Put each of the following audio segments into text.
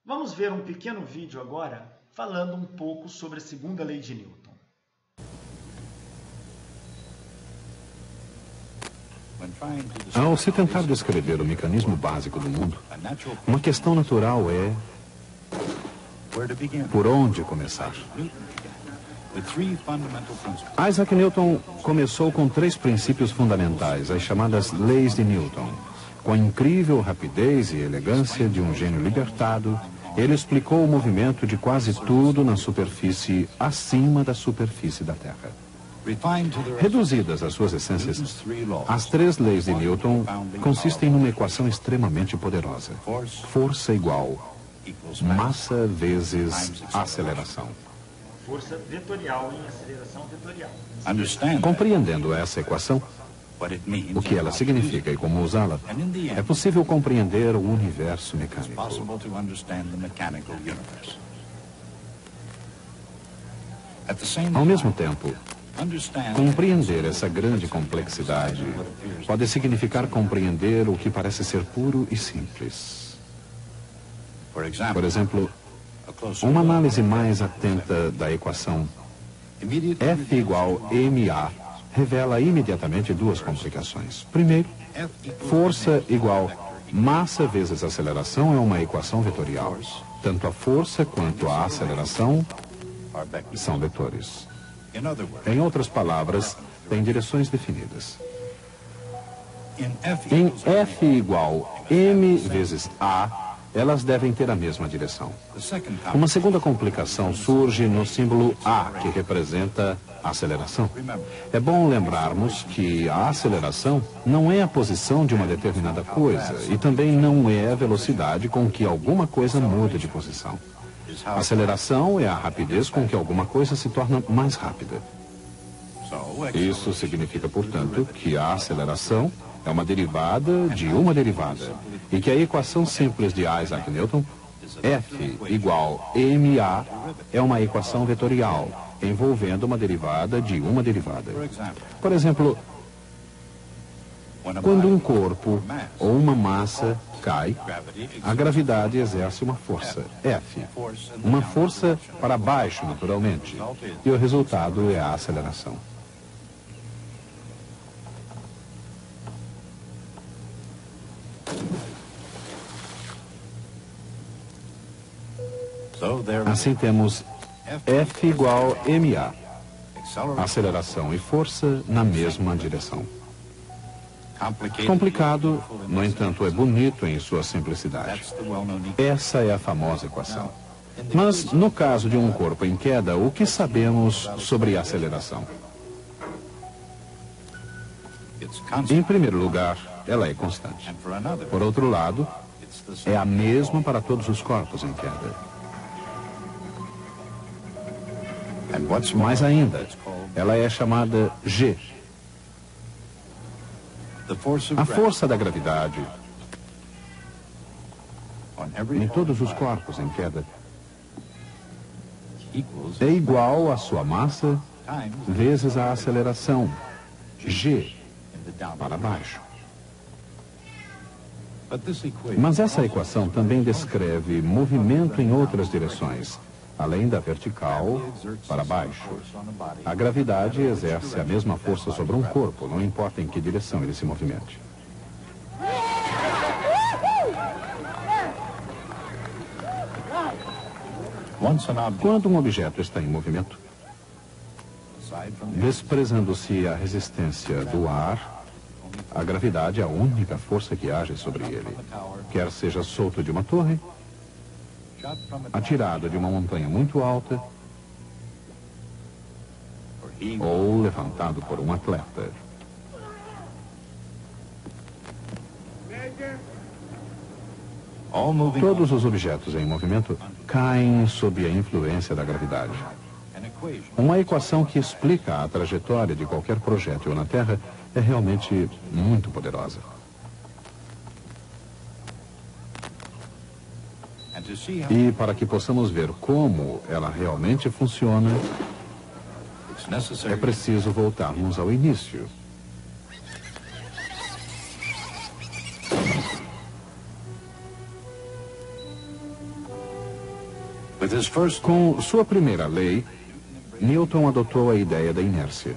Vamos ver um pequeno vídeo agora falando um pouco sobre a segunda lei de Newton. Ao se tentar descrever o mecanismo básico do mundo, uma questão natural é por onde começar. Isaac Newton começou com 3 princípios fundamentais, as chamadas leis de Newton. Com a incrível rapidez e elegância de um gênio libertado, ele explicou o movimento de quase tudo na superfície acima da superfície da Terra. Reduzidas às suas essências, as 3 leis de Newton consistem numa equação extremamente poderosa. Força igual massa vezes aceleração. Força vetorial em aceleração vetorial. Compreendendo essa equação, o que ela significa e como usá-la, é possível compreender o universo mecânico. Ao mesmo tempo, compreender essa grande complexidade pode significar compreender o que parece ser puro e simples. Por exemplo, uma análise mais atenta da equação F igual ma revela imediatamente 2 complicações. Primeiro, força igual massa vezes aceleração é uma equação vetorial. Tanto a força quanto a aceleração são vetores. Em outras palavras, têm direções definidas. Em F igual m vezes a, elas devem ter a mesma direção. Uma segunda complicação surge no símbolo A, que representa a aceleração. É bom lembrarmos que a aceleração não é a posição de uma determinada coisa e também não é a velocidade com que alguma coisa muda de posição. A aceleração é a rapidez com que alguma coisa se torna mais rápida. Isso significa, portanto, que a aceleração é uma derivada de uma derivada e que a equação simples de Isaac Newton, F igual ma, é uma equação vetorial, envolvendo uma derivada de uma derivada. Por exemplo, quando um corpo ou uma massa cai, a gravidade exerce uma força, F, uma força para baixo, naturalmente, e o resultado é a aceleração. Assim temos F igual ma, aceleração e força na mesma direção. Complicado, no entanto, é bonito em sua simplicidade. Essa é a famosa equação. Mas, no caso de um corpo em queda, o que sabemos sobre a aceleração? Em primeiro lugar, ela é constante. Por outro lado, é a mesma para todos os corpos em queda. Mais ainda, ela é chamada G. A força da gravidade em todos os corpos em queda é igual à sua massa vezes a aceleração, G, para baixo. Mas essa equação também descreve movimento em outras direções, além da vertical para baixo. A gravidade exerce a mesma força sobre um corpo, não importa em que direção ele se movimente. Quando um objeto está em movimento, desprezando-se a resistência do ar, a gravidade é a única força que age sobre ele, quer seja solto de uma torre, atirado de uma montanha muito alta ou levantado por um atleta. Todos os objetos em movimento caem sob a influência da gravidade. Uma equação que explica a trajetória de qualquer projétil na Terra é realmente muito poderosa. E para que possamos ver como ela realmente funciona, é preciso voltarmos ao início. Com sua primeira lei, Newton adotou a ideia da inércia.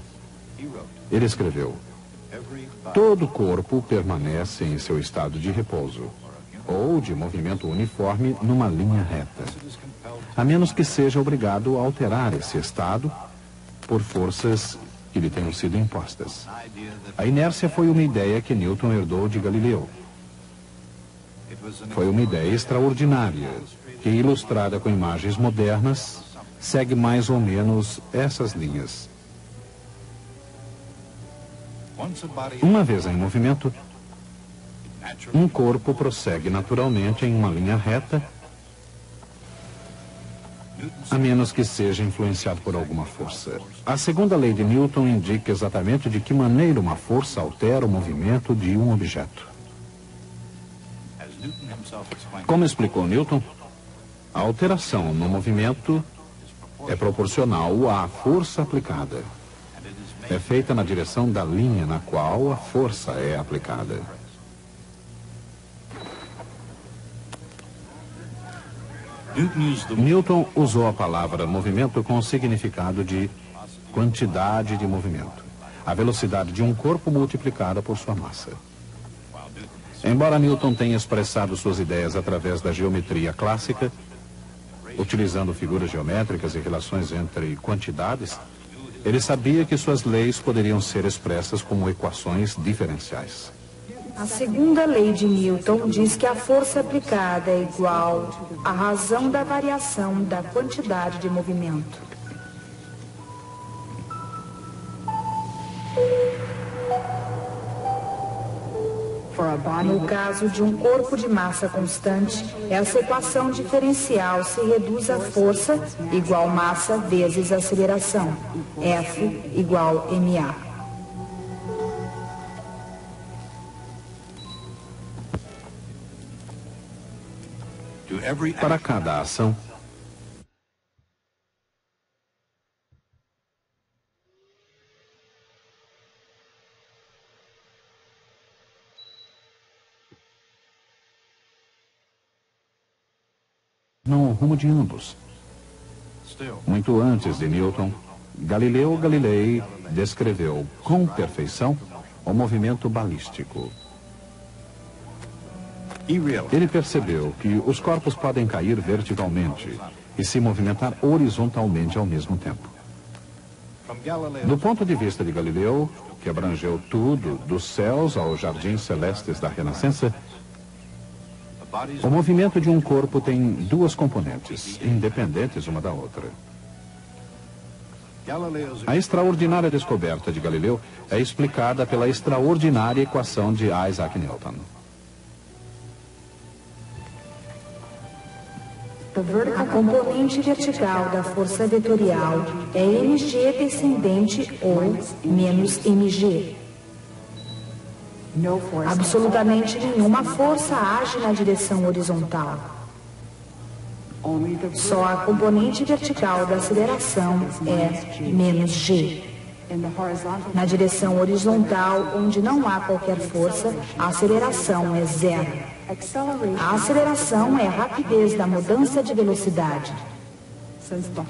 Ele escreveu: todo corpo permanece em seu estado de repouso, ou de movimento uniforme numa linha reta, a menos que seja obrigado a alterar esse estado por forças que lhe tenham sido impostas. A inércia foi uma ideia que Newton herdou de Galileu. Foi uma ideia extraordinária, que, ilustrada com imagens modernas, segue mais ou menos essas linhas. Uma vez em movimento, um corpo prossegue naturalmente em uma linha reta, a menos que seja influenciado por alguma força. A segunda lei de Newton indica exatamente de que maneira uma força altera o movimento de um objeto. Como explicou Newton, a alteração no movimento é proporcional à força aplicada. É feita na direção da linha na qual a força é aplicada. Newton usou a palavra movimento com o significado de quantidade de movimento, a velocidade de um corpo multiplicada por sua massa. Embora Newton tenha expressado suas ideias através da geometria clássica, utilizando figuras geométricas e relações entre quantidades, ele sabia que suas leis poderiam ser expressas como equações diferenciais. A segunda lei de Newton diz que a força aplicada é igual à razão da variação da quantidade de movimento. No caso de um corpo de massa constante, essa equação diferencial se reduz à força igual massa vezes aceleração, F igual ma. Para cada ação, no rumo de ambos. Muito antes de Newton, Galileu Galilei descreveu com perfeição o movimento balístico. Ele percebeu que os corpos podem cair verticalmente e se movimentar horizontalmente ao mesmo tempo. Do ponto de vista de Galileu, que abrangeu tudo, dos céus aos jardins celestes da Renascença, o movimento de um corpo tem duas componentes, independentes uma da outra. A extraordinária descoberta de Galileu é explicada pela extraordinária equação de Isaac Newton. A componente vertical da força vetorial é mg descendente ou menos mg. Absolutamente nenhuma força age na direção horizontal. Só a componente vertical da aceleração é menos g. Na direção horizontal, onde não há qualquer força, a aceleração é zero. A aceleração é a rapidez da mudança de velocidade.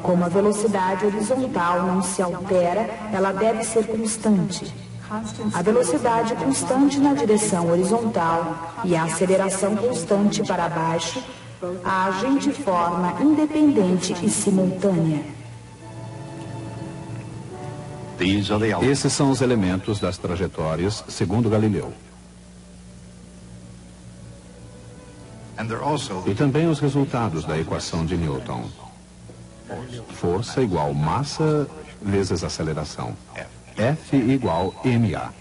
Como a velocidade horizontal não se altera, ela deve ser constante. A velocidade constante na direção horizontal e a aceleração constante para baixo agem de forma independente e simultânea. Esses são os elementos das trajetórias, segundo Galileu. E também os resultados da equação de Newton. Força igual massa vezes aceleração. F igual ma.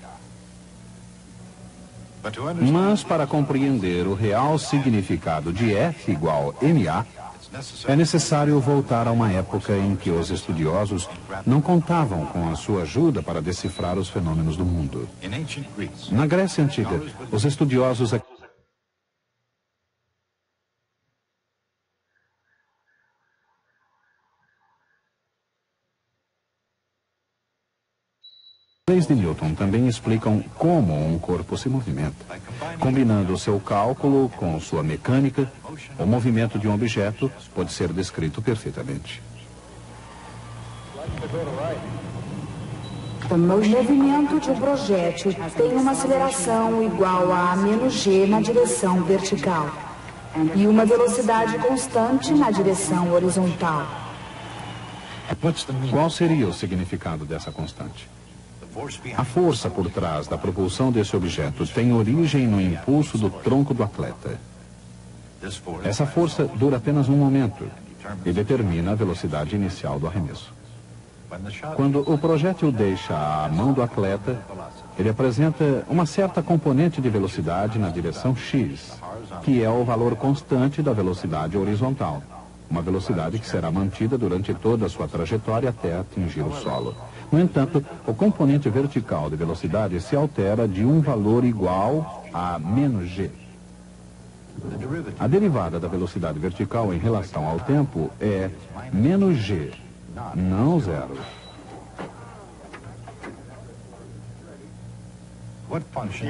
Mas para compreender o real significado de F igual ma, é necessário voltar a uma época em que os estudiosos não contavam com a sua ajuda para decifrar os fenômenos do mundo. Na Grécia Antiga, os estudiosos As leis de Newton também explicam como um corpo se movimenta. Combinando o seu cálculo com sua mecânica, o movimento de um objeto pode ser descrito perfeitamente. O movimento de um projétil tem uma aceleração igual a -g na direção vertical e uma velocidade constante na direção horizontal. Qual seria o significado dessa constante? A força por trás da propulsão desse objeto tem origem no impulso do tronco do atleta. Essa força dura apenas um momento e determina a velocidade inicial do arremesso. Quando o projétil deixa a mão do atleta, ele apresenta uma certa componente de velocidade na direção x, que é o valor constante da velocidade horizontal, uma velocidade que será mantida durante toda a sua trajetória até atingir o solo. No entanto, o componente vertical de velocidade se altera de um valor igual a -g. A derivada da velocidade vertical em relação ao tempo é -g, não zero.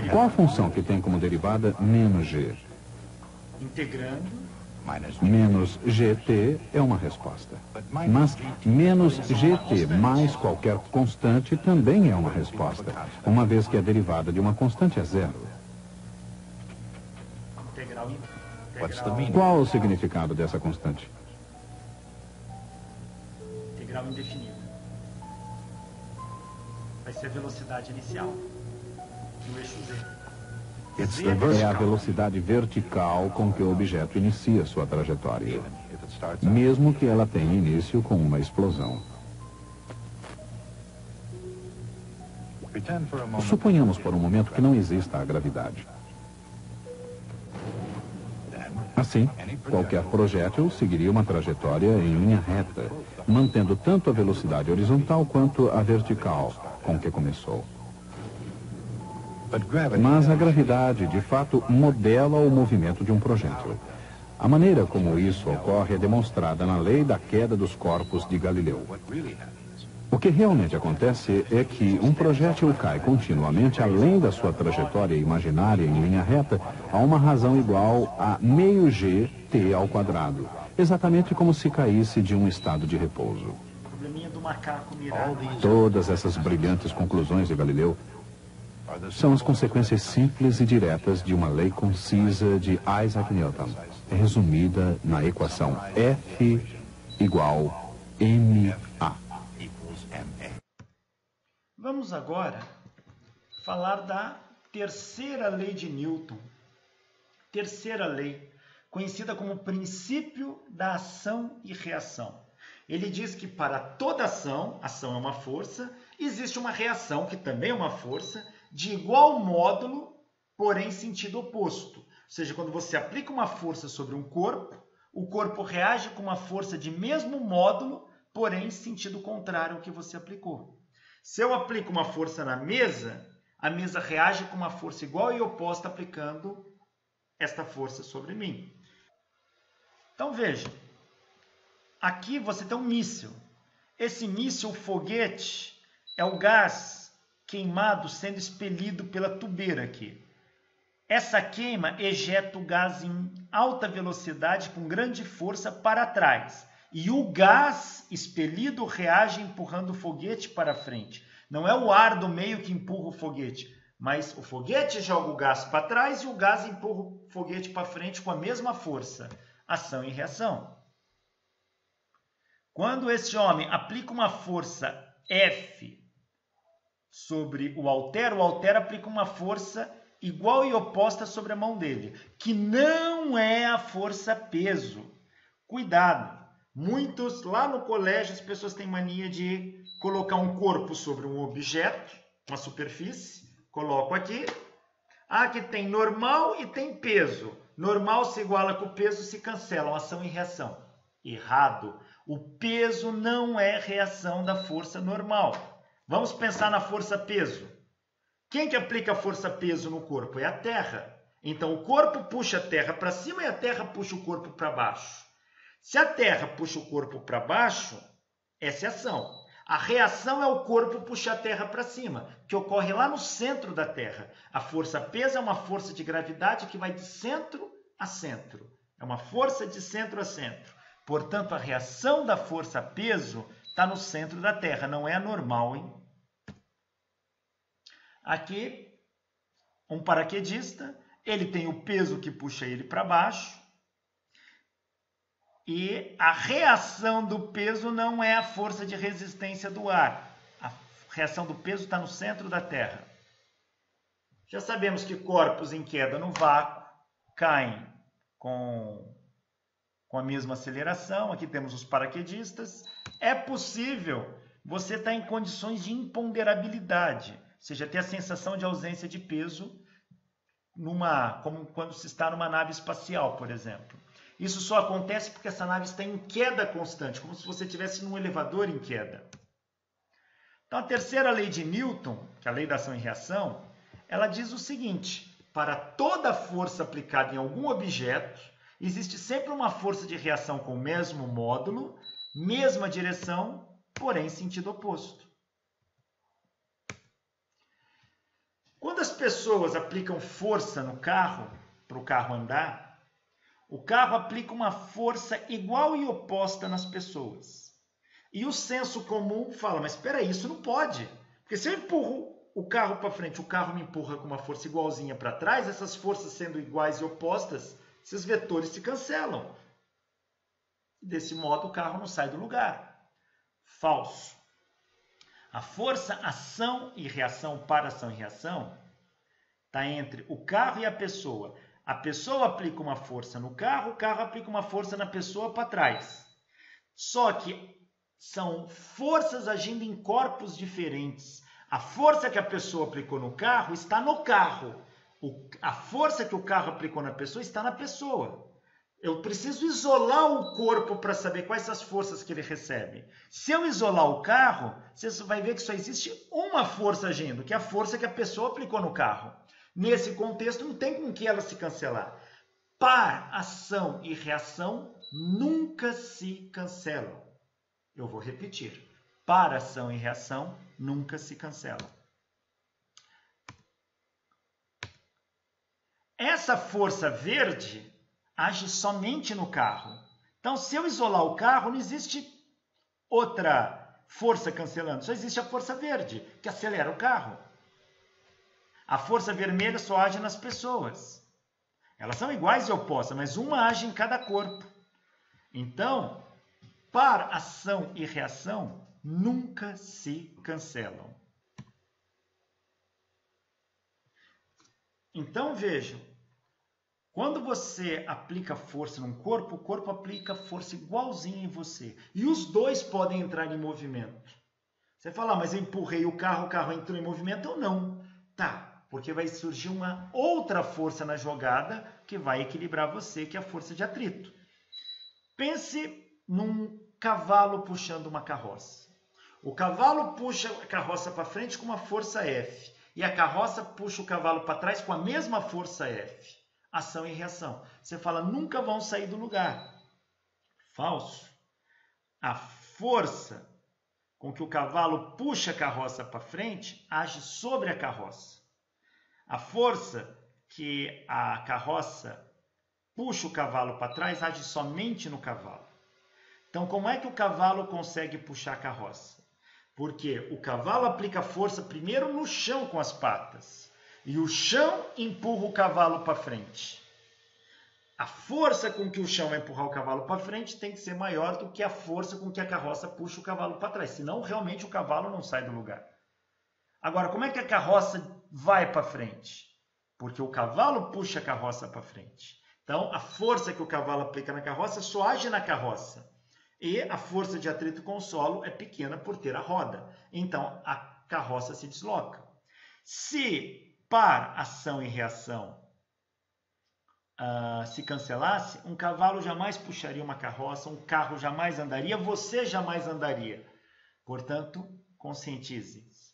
Qual a função que tem como derivada -g? Integrando. Menos gt é uma resposta. Mas menos gt mais qualquer constante também é uma resposta, uma vez que a derivada de uma constante é zero. Integral. Qual o significado dessa constante? Integral indefinida. Vai ser a velocidade inicial no eixo Z. É a velocidade vertical com que o objeto inicia sua trajetória, mesmo que ela tenha início com uma explosão. Suponhamos por um momento que não exista a gravidade. Assim, qualquer projétil seguiria uma trajetória em linha reta, mantendo tanto a velocidade horizontal quanto a vertical com que começou. Mas a gravidade, de fato, modela o movimento de um projétil. A maneira como isso ocorre é demonstrada na lei da queda dos corpos de Galileu. O que realmente acontece é que um projétil cai continuamente além da sua trajetória imaginária em linha reta a uma razão igual a meio g t ao quadrado, exatamente como se caísse de um estado de repouso. Probleminha do macaco mirado. Todas essas brilhantes conclusões de Galileu são as consequências simples e diretas de uma lei concisa de Isaac Newton, resumida na equação F igual ma. Vamos agora falar da terceira lei de Newton. Terceira lei, conhecida como princípio da ação e reação. Ele diz que para toda ação é uma força, existe uma reação, que também é uma força, de igual módulo, porém sentido oposto. Ou seja, quando você aplica uma força sobre um corpo, o corpo reage com uma força de mesmo módulo, porém sentido contrário ao que você aplicou. Se eu aplico uma força na mesa, a mesa reage com uma força igual e oposta aplicando esta força sobre mim. Então veja, aqui você tem um míssil. Esse míssil, foguete, é o gás queimado sendo expelido pela tubeira aqui. Essa queima ejeta o gás em alta velocidade com grande força para trás. E o gás expelido reage empurrando o foguete para frente. Não é o ar do meio que empurra o foguete, mas o foguete joga o gás para trás e o gás empurra o foguete para frente com a mesma força. Ação e reação. Quando esse homem aplica uma força F sobre o halter aplica uma força igual e oposta sobre a mão dele, que não é a força peso. Cuidado! Muitos, lá no colégio, as pessoas têm mania de colocar um corpo sobre um objeto, uma superfície, coloco aqui. Aqui tem normal e tem peso. Normal se iguala com o peso, se cancelam, ação e reação. Errado! O peso não é reação da força normal. Vamos pensar na força-peso. Quem que aplica a força-peso no corpo? É a Terra. Então, o corpo puxa a Terra para cima e a Terra puxa o corpo para baixo. Se a Terra puxa o corpo para baixo, essa é ação. A reação é o corpo puxar a Terra para cima, que ocorre lá no centro da Terra. A força peso é uma força de gravidade que vai de centro a centro. É uma força de centro a centro. Portanto, a reação da força peso está no centro da Terra, não é a normal, hein? Aqui, um paraquedista, ele tem o peso que puxa ele para baixo, e a reação do peso não é a força de resistência do ar. A reação do peso está no centro da Terra. Já sabemos que corpos em queda no vácuo caem com a mesma aceleração. Aqui temos os paraquedistas. É possível você estar em condições de imponderabilidade, ou seja, ter a sensação de ausência de peso, como quando se está numa nave espacial, por exemplo. Isso só acontece porque essa nave está em queda constante, como se você estivesse num elevador em queda. Então, a terceira lei de Newton, que é a lei da ação e reação, ela diz o seguinte: para toda força aplicada em algum objeto, existe sempre uma força de reação com o mesmo módulo, mesma direção, porém sentido oposto. Quando as pessoas aplicam força no carro, para o carro andar, o carro aplica uma força igual e oposta nas pessoas. E o senso comum fala, mas espera aí, isso não pode. Porque se eu empurro o carro para frente, o carro me empurra com uma força igualzinha para trás, essas forças sendo iguais e opostas, esses vetores se cancelam. Desse modo, o carro não sai do lugar. Falso. A força ação e reação para ação e reação está entre o carro e a pessoa. A pessoa aplica uma força no carro, o carro aplica uma força na pessoa para trás. Só que são forças agindo em corpos diferentes. A força que a pessoa aplicou no carro está no carro. A força que o carro aplicou na pessoa está na pessoa. Eu preciso isolar o corpo para saber quais são as forças que ele recebe. Se eu isolar o carro, você vai ver que só existe uma força agindo, que é a força que a pessoa aplicou no carro. Nesse contexto, não tem com que ela se cancelar. Par, ação e reação nunca se cancelam. Eu vou repetir. Par, ação e reação nunca se cancelam. Essa força verde age somente no carro. Então, se eu isolar o carro, não existe outra força cancelando. Só existe a força verde, que acelera o carro. A força vermelha só age nas pessoas. Elas são iguais e opostas, mas uma age em cada corpo. Então, par, ação e reação nunca se cancelam. Então, vejam, quando você aplica força num corpo, o corpo aplica força igualzinha em você. E os dois podem entrar em movimento. Você fala, mas eu empurrei o carro entrou em movimento ou não? Tá. Porque vai surgir uma outra força na jogada que vai equilibrar você, que é a força de atrito. Pense num cavalo puxando uma carroça. O cavalo puxa a carroça para frente com uma força F. E a carroça puxa o cavalo para trás com a mesma força F. Ação e reação. Você fala, nunca vão sair do lugar. Falso. A força com que o cavalo puxa a carroça para frente age sobre a carroça. A força que a carroça puxa o cavalo para trás age somente no cavalo. Então, como é que o cavalo consegue puxar a carroça? Porque o cavalo aplica força primeiro no chão com as patas. E o chão empurra o cavalo para frente. A força com que o chão vai empurrar o cavalo para frente tem que ser maior do que a força com que a carroça puxa o cavalo para trás. Senão, realmente, o cavalo não sai do lugar. Agora, como é que a carroça vai para frente? Porque o cavalo puxa a carroça para frente. Então, a força que o cavalo aplica na carroça só age na carroça. E a força de atrito com o solo é pequena por ter a roda. Então, a carroça se desloca. Se par, ação e reação se cancelasse, um cavalo jamais puxaria uma carroça, um carro jamais andaria, você jamais andaria. Portanto, conscientize-se.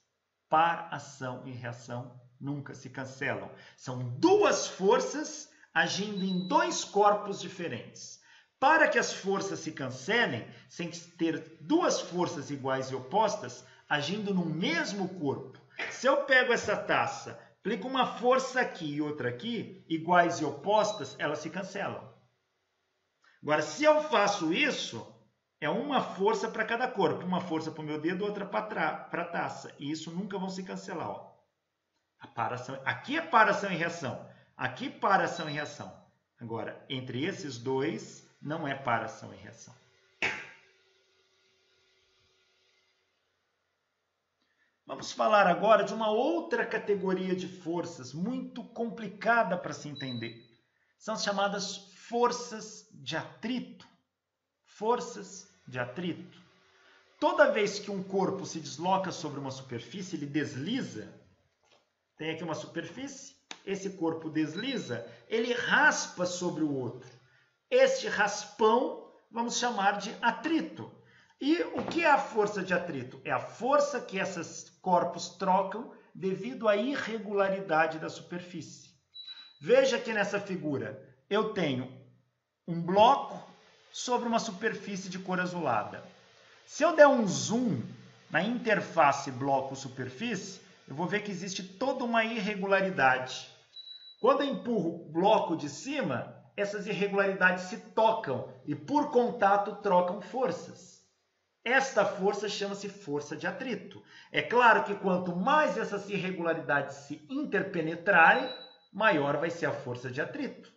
Par, ação e reação nunca se cancelam. São duas forças agindo em dois corpos diferentes. Para que as forças se cancelem, sem ter duas forças iguais e opostas agindo no mesmo corpo. Se eu pego essa taça, aplico uma força aqui e outra aqui, iguais e opostas, elas se cancelam. Agora, se eu faço isso, é uma força para cada corpo. Uma força para o meu dedo, outra para a taça. E isso nunca vão se cancelar. Ó. A paração, aqui é paração e reação. Aqui paração e reação. Agora, entre esses dois, não é paração e reação. Vamos falar agora de uma outra categoria de forças muito complicada para se entender. São as chamadas forças de atrito. Forças de atrito. Toda vez que um corpo se desloca sobre uma superfície, ele desliza. Tem aqui uma superfície, esse corpo desliza, ele raspa sobre o outro. Este raspão vamos chamar de atrito. E o que é a força de atrito? É a força que esses corpos trocam devido à irregularidade da superfície. Veja que nessa figura eu tenho um bloco sobre uma superfície de cor azulada. Se eu der um zoom na interface bloco-superfície, eu vou ver que existe toda uma irregularidade. Quando eu empurro o bloco de cima, essas irregularidades se tocam e, por contato, trocam forças. Esta força chama-se força de atrito. É claro que quanto mais essas irregularidades se interpenetrarem, maior vai ser a força de atrito.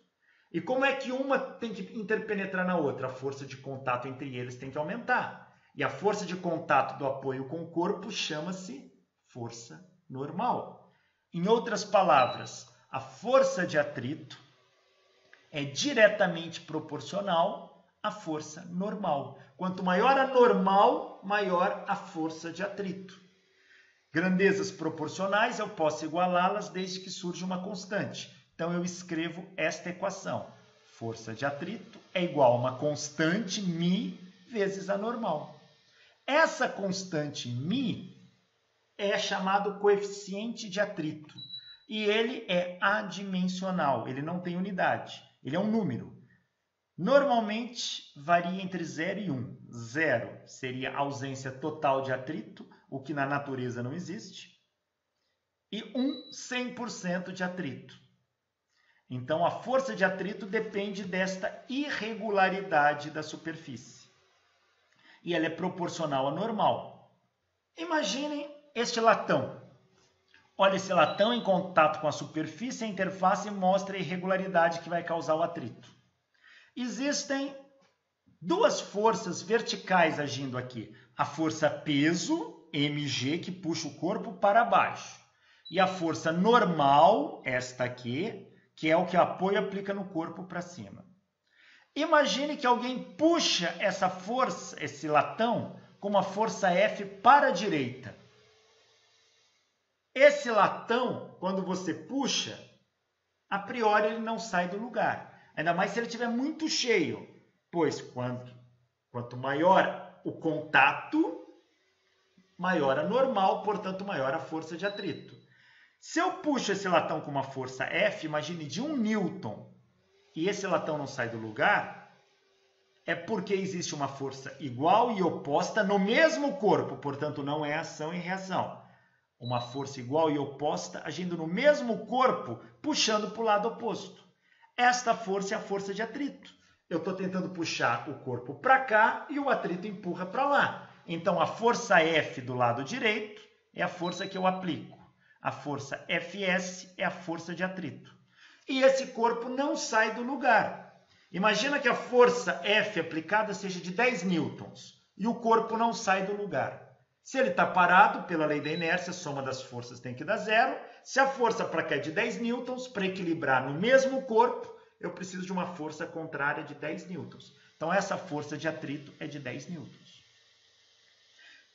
E como é que uma tem que interpenetrar na outra? A força de contato entre eles tem que aumentar. E a força de contato do apoio com o corpo chama-se força normal. Em outras palavras, a força de atrito é diretamente proporcional à força normal. Quanto maior a normal, maior a força de atrito. Grandezas proporcionais eu posso igualá-las desde que surja uma constante. Então eu escrevo esta equação. Força de atrito é igual a uma constante μ vezes a normal. Essa constante μ é chamado coeficiente de atrito. E ele é adimensional, ele não tem unidade, ele é um número. Normalmente varia entre 0 e 1. 0 seria a ausência total de atrito, o que na natureza não existe. E 1, 100% de atrito. Então a força de atrito depende desta irregularidade da superfície. E ela é proporcional à normal. Imaginem este latão. Olha, esse latão em contato com a superfície, a interface mostra a irregularidade que vai causar o atrito. Existem duas forças verticais agindo aqui. A força peso, mg, que puxa o corpo para baixo. E a força normal, esta aqui, que é o que o apoio aplica no corpo para cima. Imagine que alguém puxa essa força, esse latão, com uma força F para a direita. Esse latão, quando você puxa, a priori ele não sai do lugar. Ainda mais se ele estiver muito cheio, pois quanto maior o contato, maior a normal, portanto maior a força de atrito. Se eu puxo esse latão com uma força F, imagine de 1 newton, e esse latão não sai do lugar, é porque existe uma força igual e oposta no mesmo corpo, portanto não é ação e reação. Uma força igual e oposta agindo no mesmo corpo, puxando para o lado oposto. Esta força é a força de atrito. Eu estou tentando puxar o corpo para cá e o atrito empurra para lá. Então a força F do lado direito é a força que eu aplico. A força Fs é a força de atrito. E esse corpo não sai do lugar. Imagina que a força F aplicada seja de 10 newtons e o corpo não sai do lugar. Se ele está parado, pela lei da inércia, a soma das forças tem que dar zero. Se a força para cá é de 10 newtons, para equilibrar no mesmo corpo, eu preciso de uma força contrária de 10 newtons. Então, essa força de atrito é de 10 newtons.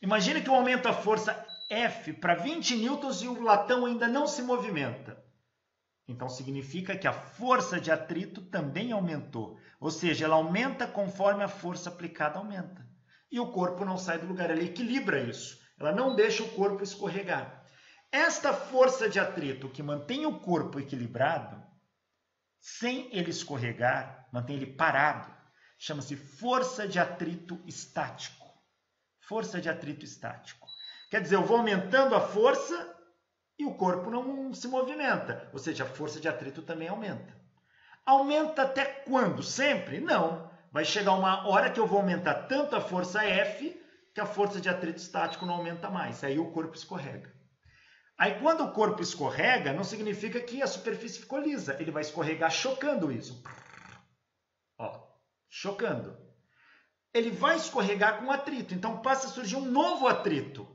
Imagine que eu aumento a força F para 20 newtons e o latão ainda não se movimenta. Então, significa que a força de atrito também aumentou. Ou seja, ela aumenta conforme a força aplicada aumenta. E o corpo não sai do lugar, ela equilibra isso. Ela não deixa o corpo escorregar. Esta força de atrito que mantém o corpo equilibrado, sem ele escorregar, mantém ele parado, chama-se força de atrito estático. Força de atrito estático. Quer dizer, eu vou aumentando a força e o corpo não se movimenta. Ou seja, a força de atrito também aumenta. Aumenta até quando? Sempre? Não. Vai chegar uma hora que eu vou aumentar tanto a força F que a força de atrito estático não aumenta mais. Aí o corpo escorrega. Aí quando o corpo escorrega, não significa que a superfície ficou lisa. Ele vai escorregar chocando isso. Ó, chocando. Ele vai escorregar com atrito. Então passa a surgir um novo atrito.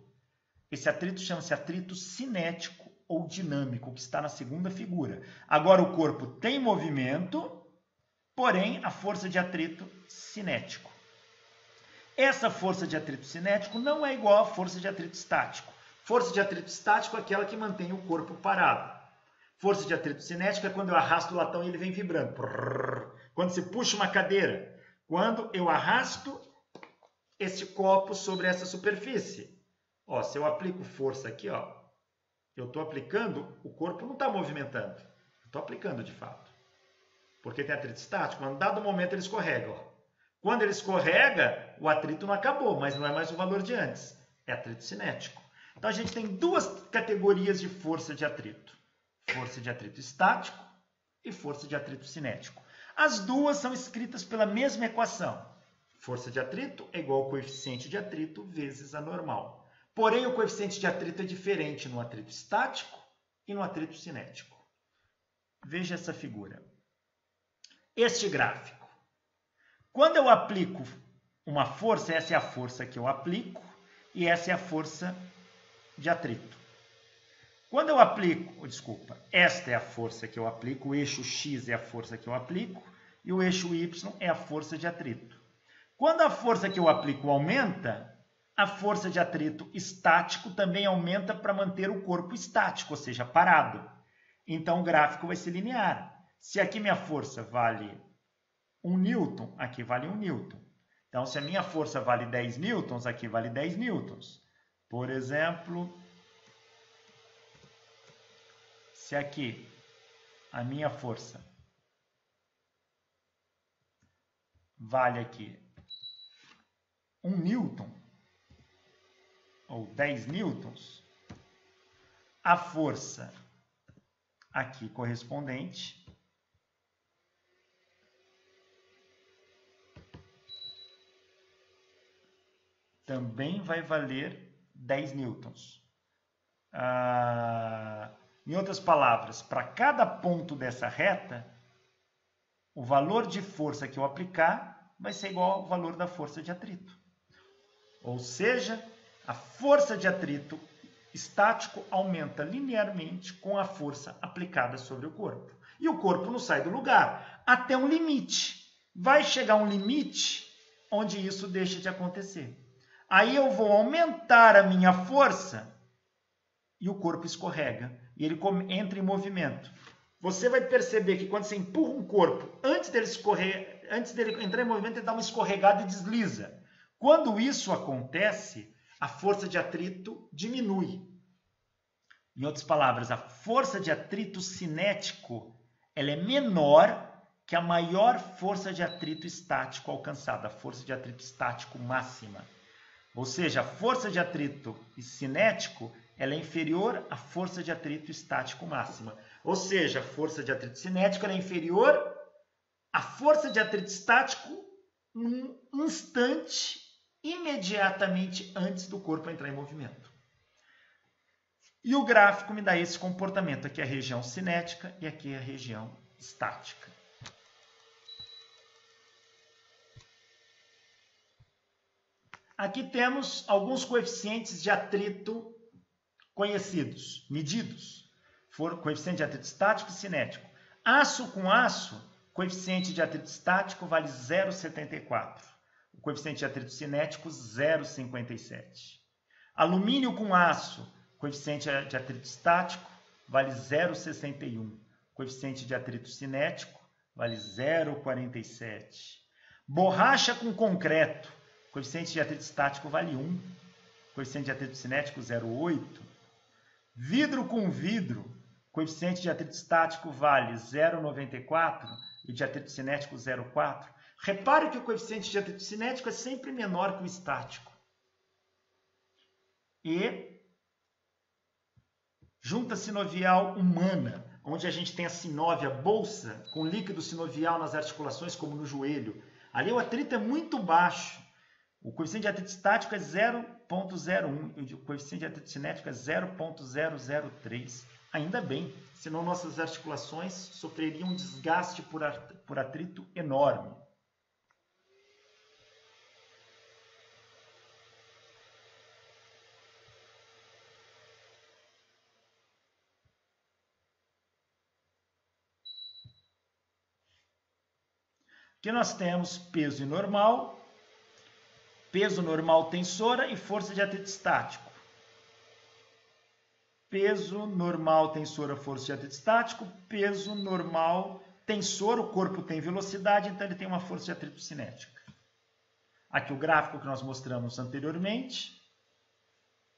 Esse atrito chama-se atrito cinético ou dinâmico, que está na segunda figura. Agora o corpo tem movimento, porém a força de atrito cinético. Essa força de atrito cinético não é igual à força de atrito estático. Força de atrito estático é aquela que mantém o corpo parado. Força de atrito cinético é quando eu arrasto o latão e ele vem vibrando. Quando você puxa uma cadeira. Quando eu arrasto esse copo sobre essa superfície. Ó, se eu aplico força aqui, ó, eu estou aplicando, o corpo não está movimentando. Estou aplicando de fato. Porque tem atrito estático, mas em dado momento ele escorrega. Ó. Quando ele escorrega, o atrito não acabou, mas não é mais o valor de antes. É atrito cinético. Então a gente tem duas categorias de força de atrito. Força de atrito estático e força de atrito cinético. As duas são escritas pela mesma equação. Força de atrito é igual ao coeficiente de atrito vezes a normal. Porém, o coeficiente de atrito é diferente no atrito estático e no atrito cinético. Veja essa figura. Este gráfico. Quando eu aplico uma força, essa é a força que eu aplico e essa é a força de atrito. Quando eu aplico, esta é a força que eu aplico, o eixo X é a força que eu aplico e o eixo Y é a força de atrito. Quando a força que eu aplico aumenta, a força de atrito estático também aumenta para manter o corpo estático, ou seja, parado. Então o gráfico vai ser linear. Se aqui minha força vale 1 newton, aqui vale 1 newton. Então se a minha força vale 10 newtons, aqui vale 10 newtons. Por exemplo, se aqui a minha força vale aqui 1 newton, ou 10 newtons, a força aqui correspondente também vai valer 10 newtons. Em outras palavras, para cada ponto dessa reta, o valor de força que eu aplicar vai ser igual ao valor da força de atrito. Ou seja, a força de atrito estático aumenta linearmente com a força aplicada sobre o corpo. E o corpo não sai do lugar, até um limite. Vai chegar um limite onde isso deixa de acontecer. Aí eu vou aumentar a minha força e o corpo escorrega. E ele entra em movimento. Você vai perceber que quando você empurra um corpo, antes dele entrar em movimento, ele dá uma escorregada e desliza. Quando isso acontece, a força de atrito diminui. Em outras palavras, a força de atrito cinético ela é menor que a maior força de atrito estático alcançada, a força de atrito estático máxima. Ou seja, a força de atrito cinético ela é inferior à força de atrito estático máxima. Ou seja, a força de atrito cinético ela é inferior à força de atrito estático num instante imediatamente antes do corpo entrar em movimento. E o gráfico me dá esse comportamento. Aqui é a região cinética e aqui é a região estática. Aqui temos alguns coeficientes de atrito conhecidos, medidos. Coeficiente de atrito estático e cinético. Aço com aço, coeficiente de atrito estático vale 0,74. O coeficiente de atrito cinético, 0,57. Alumínio com aço, coeficiente de atrito estático, vale 0,61. Coeficiente de atrito cinético, vale 0,47. Borracha com concreto, coeficiente de atrito estático vale 1. Coeficiente de atrito cinético, 0,8. Vidro com vidro, coeficiente de atrito estático vale 0,94 e de atrito cinético 0,4. Repare que o coeficiente de atrito cinético é sempre menor que o estático. E junta sinovial humana, onde a gente tem a sinóvia bolsa, com líquido sinovial nas articulações, como no joelho. Ali o atrito é muito baixo. O coeficiente de atrito estático é 0,01 e o coeficiente de atrito cinético é 0,003. Ainda bem, senão nossas articulações sofreriam um desgaste por atrito enorme. Aqui nós temos peso normal, peso normal tensora e força de atrito estático. Peso normal tensora, força de atrito estático, peso normal tensor, o corpo tem velocidade, então ele tem uma força de atrito cinética. Aqui o gráfico que nós mostramos anteriormente,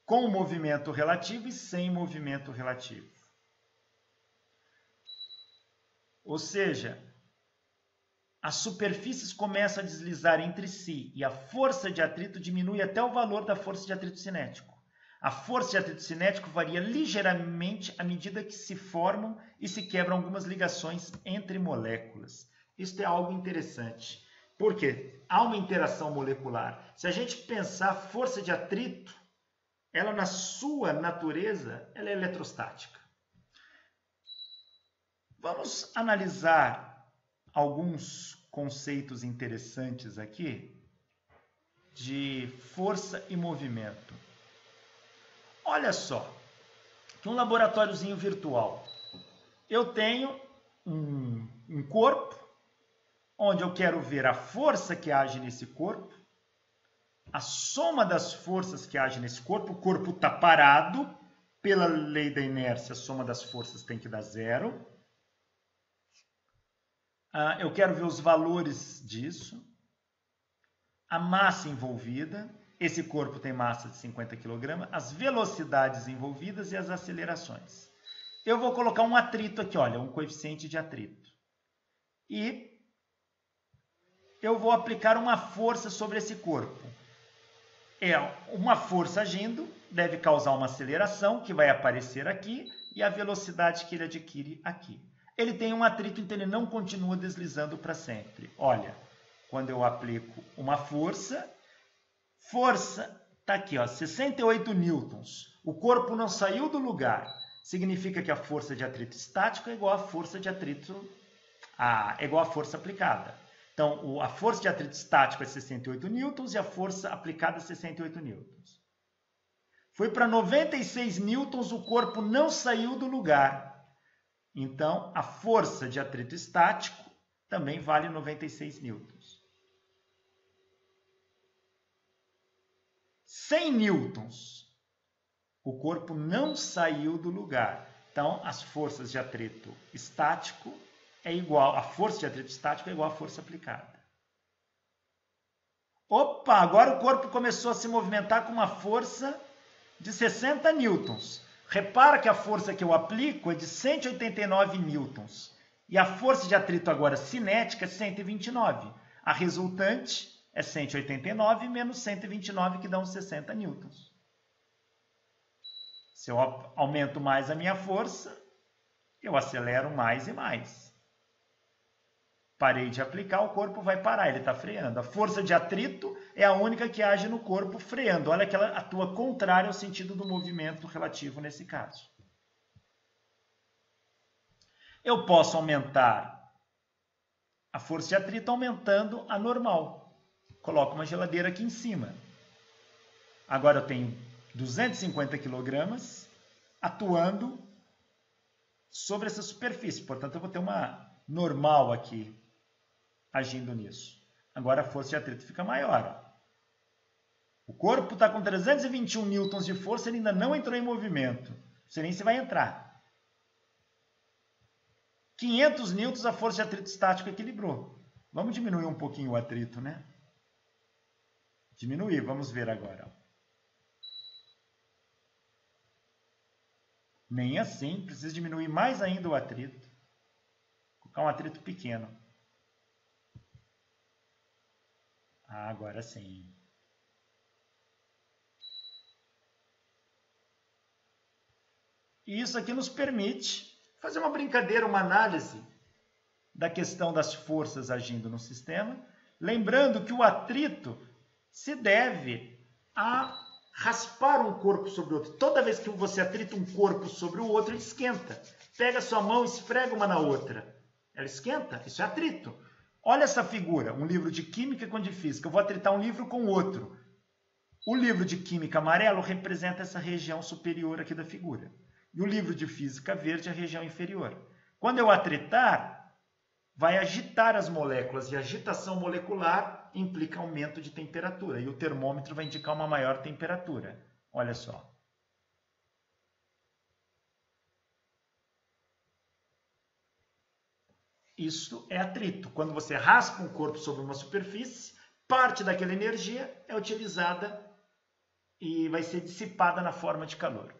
com movimento relativo e sem movimento relativo. Ou seja, as superfícies começam a deslizar entre si e a força de atrito diminui até o valor da força de atrito cinético. A força de atrito cinético varia ligeiramente à medida que se formam e se quebram algumas ligações entre moléculas. Isso é algo interessante. Por quê? Há uma interação molecular. Se a gente pensar força de atrito, ela na sua natureza, ela é eletrostática. Vamos analisar alguns conceitos interessantes aqui de força e movimento. Olha só, que um laboratóriozinho virtual. Eu tenho um corpo, onde eu quero ver a força que age nesse corpo, a soma das forças que agem nesse corpo. O corpo está parado, pela lei da inércia, a soma das forças tem que dar zero. Eu quero ver os valores disso, a massa envolvida, esse corpo tem massa de 50 kg, as velocidades envolvidas e as acelerações. Eu vou colocar um atrito aqui, olha, um coeficiente de atrito. E eu vou aplicar uma força sobre esse corpo. Uma força agindo deve causar uma aceleração que vai aparecer aqui e a velocidade que ele adquire aqui. Ele tem um atrito, então ele não continua deslizando para sempre. Olha, quando eu aplico uma força está aqui, ó, 68 newtons. O corpo não saiu do lugar. Significa que a força de atrito estático é igual à força de atrito, é igual à força aplicada. Então, a força de atrito estático é 68 newtons e a força aplicada é 68 newtons. Foi para 96 newtons, o corpo não saiu do lugar. Então, a força de atrito estático também vale 96 newtons. 100 newtons, o corpo não saiu do lugar. Então, as forças de atrito estático a força de atrito estático é igual à força aplicada. Opa, agora o corpo começou a se movimentar com uma força de 60 newtons. Repara que a força que eu aplico é de 189 newtons. E a força de atrito agora cinética é 129. A resultante é 189 menos 129, que dá uns 60 newtons. Se eu aumento mais a minha força, eu acelero mais e mais. Parei de aplicar, o corpo vai parar, ele está freando. A força de atrito é a única que age no corpo freando. Olha que ela atua contrária ao sentido do movimento relativo nesse caso. Eu posso aumentar a força de atrito aumentando a normal. Coloco uma geladeira aqui em cima. Agora eu tenho 250 kg atuando sobre essa superfície. Portanto, eu vou ter uma normal aqui agindo nisso. Agora a força de atrito fica maior. O corpo está com 321 newtons de força, ele ainda não entrou em movimento. Não sei nem se vai entrar. 500 newtons, a força de atrito estático equilibrou. Vamos diminuir um pouquinho o atrito, né? Diminuir, vamos ver agora. Nem assim, precisa diminuir mais ainda o atrito. Colocar um atrito pequeno. Ah, agora sim. E isso aqui nos permite fazer uma brincadeira, uma análise da questão das forças agindo no sistema, lembrando que o atrito se deve a raspar um corpo sobre o outro. Toda vez que você atrita um corpo sobre o outro, ele esquenta. Pega a sua mão e esfrega uma na outra. Ela esquenta, isso é atrito. Olha essa figura, um livro de química com de física. Eu vou atritar um livro com outro. O livro de química amarelo representa essa região superior aqui da figura. E o livro de física verde a região inferior. Quando eu atritar, vai agitar as moléculas. E agitação molecular implica aumento de temperatura. E o termômetro vai indicar uma maior temperatura. Olha só. Isso é atrito. Quando você raspa um corpo sobre uma superfície, parte daquela energia é utilizada e vai ser dissipada na forma de calor.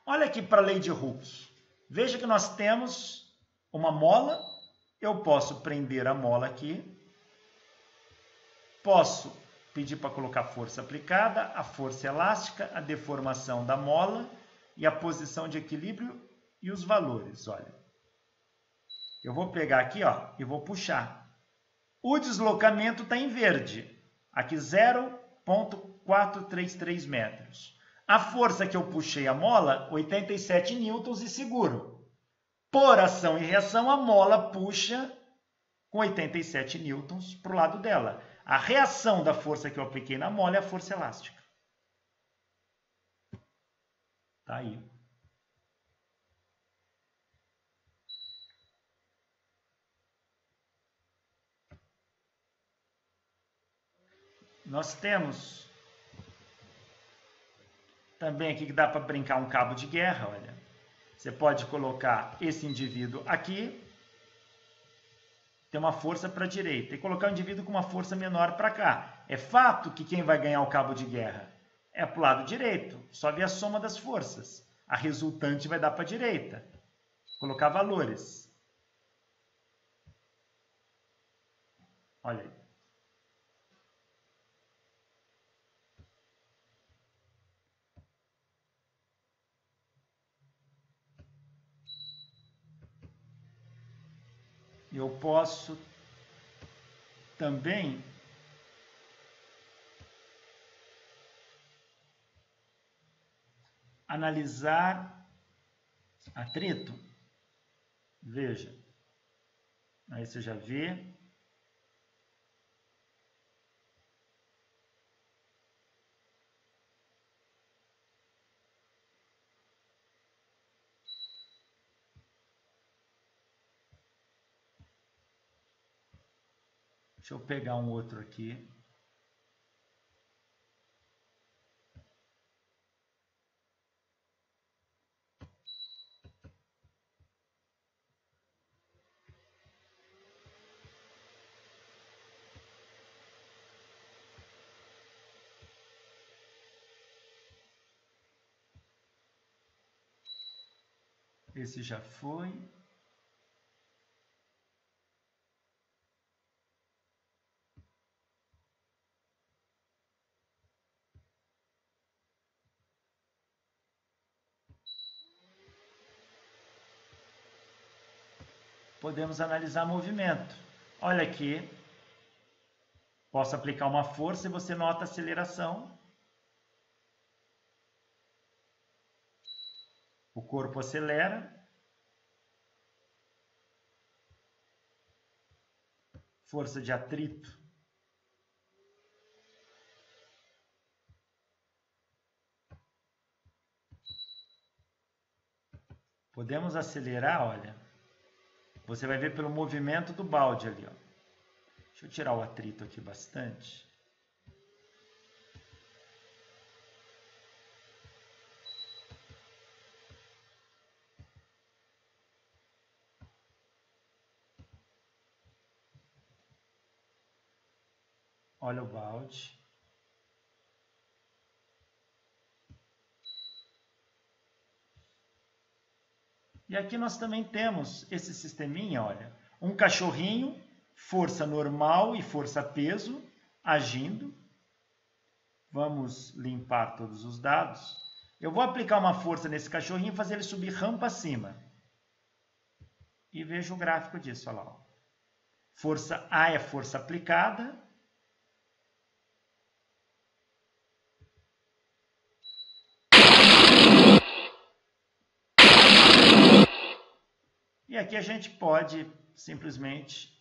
Olha aqui para a lei de Hooke. Veja que nós temos uma mola. Eu posso prender a mola aqui. Posso pedir para colocar força aplicada, a força elástica, a deformação da mola e a posição de equilíbrio e os valores. Olha, eu vou pegar aqui, ó, e vou puxar. O deslocamento está em verde. Aqui 0,433 metros. A força que eu puxei a mola, 87 newtons e seguro. Por ação e reação, a mola puxa com 87 newtons para o lado dela. A reação da força que eu apliquei na mola é a força elástica. Tá aí. Nós temos também aqui que dá para brincar um cabo de guerra, olha. Você pode colocar esse indivíduo aqui, tem uma força para a direita, e colocar o indivíduo com uma força menor para cá. É fato que quem vai ganhar o cabo de guerra é para o lado direito, só ver a soma das forças. A resultante vai dar para a direita. Colocar valores. Olha aí. Eu posso também analisar atrito. Veja, aí você já vê. Deixa eu pegar um outro aqui. Esse já foi. Podemos analisar movimento. Olha aqui. Posso aplicar uma força e você nota a aceleração. O corpo acelera. Força de atrito. Podemos acelerar, olha. Você vai ver pelo movimento do balde ali, ó. Deixa eu tirar o atrito aqui bastante. Olha o balde. E aqui nós também temos esse sisteminha, olha. Um cachorrinho, força normal e força peso, agindo. Vamos limpar todos os dados. Eu vou aplicar uma força nesse cachorrinho e fazer ele subir rampa acima. E veja o gráfico disso, olha lá. Ó. Força A é força aplicada. E aqui a gente pode simplesmente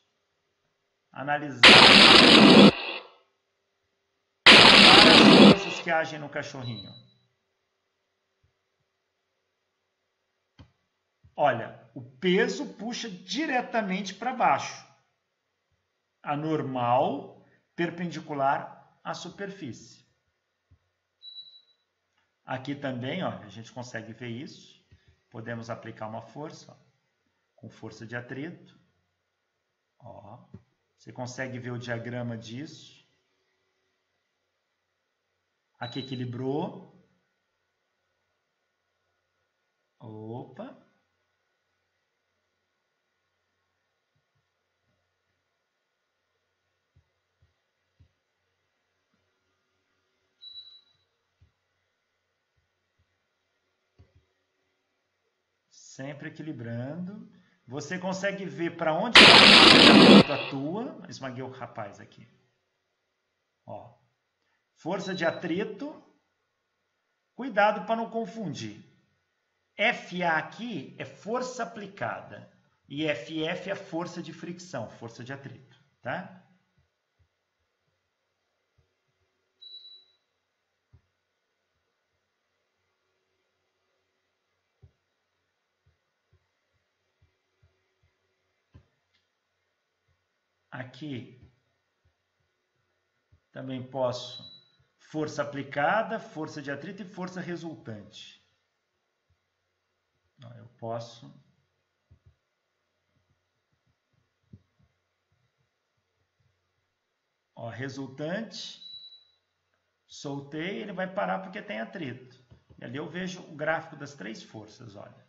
analisar as forças que agem no cachorrinho. Olha, o peso puxa diretamente para baixo. A normal perpendicular à superfície. Aqui também, ó, a gente consegue ver isso. Podemos aplicar uma força, ó, com força de atrito. Ó, você consegue ver o diagrama disso. Aqui equilibrou. Opa. Sempre equilibrando. Você consegue ver para onde o atua. Esmaguei o rapaz aqui. Ó. Força de atrito. Cuidado para não confundir. FA aqui é força aplicada. E FF é força de fricção, força de atrito. Tá? Aqui também posso força aplicada, força de atrito e força resultante. Eu posso resultante, soltei, ele vai parar porque tem atrito. E ali eu vejo o gráfico das três forças, olha.